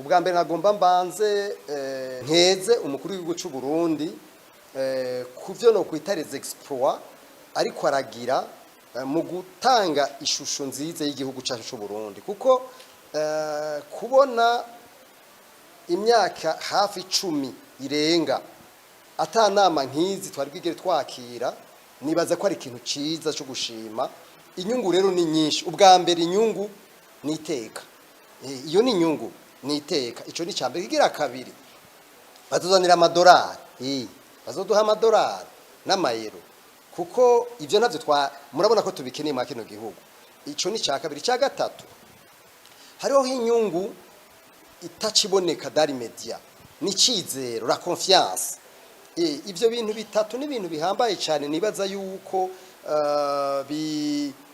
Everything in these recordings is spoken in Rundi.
ubwa mbere nagomba mbanze nkeze umukuru w'igihugu cy'u Burundi kuvyo no kwitariza exploit ariko aragira mu gutanga ishusho nziza y'igihugu cyacu cy'u Burundi kuko kubona imyaka hafi 10 irenga atanama nkizi twari bwigere twakira nibaza ko ari ikintu ciza cyo gushima. Inyungu rero ni nyinshi. Ubwa mbere inyungu ni iteka, iyo ni inyungu ni iteka, ico ni cyambere. Kigira kabiri batuzanira amadolari, bazoduha amadolari n'amayero kuko ivyo navyo murabona ko tubikeneye mu kino gihugu. Ico ni cya kabiri. Cya gatatu hariho inyungu itaciboneka dari media ni cizero, la confiance. Ivyo bintu bitatu ni ibintu bihambaye cyane nibaza yuko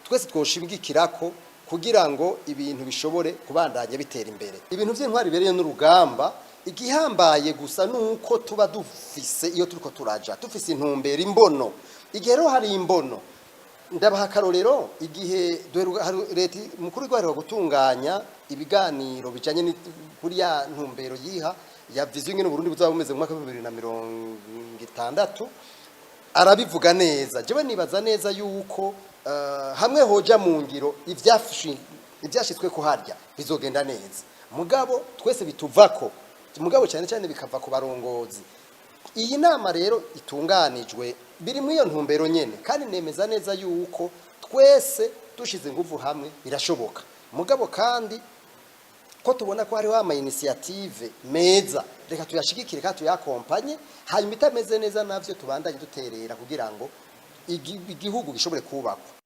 twese twoshimgikirako kugira ngo ibintu bishobore kubandanya bitera imbere. Ibintu by'intwari bereye n'urugamba igihambaye gusa nuko tuba dufise iyo turiko turaja dufise intumbero imbono. Igihe rero hari imbono ndabaha karorero igihe leta mukuru rwari gutunganya ibiganiro bijanye kuri ya ntumbero yiha ya vision ngene Burundi buzaba bumeze mu mwaka wa 2060 arabivuga neza. Jewe nibaza neza yuko hamwe hoja mu ngiro ivyashitswe ko harya bizogenda neza. Mugabo twese bituvako, mugabo cyane cyane bikava ku barongozi. Iyi nama rero itunganijwe biri mu iyo ntumbero nyene kandi nemeza neza yuko twese dushize nguvu hamwe birashoboka. Mugabo kandi ko tubona ko hariho ama initiative meza reka tuyashigikire kandi tuyakompanye hanyuma itameze neza navyo tubandanye duterera kugira ngo igihugu gishobore kubakwa.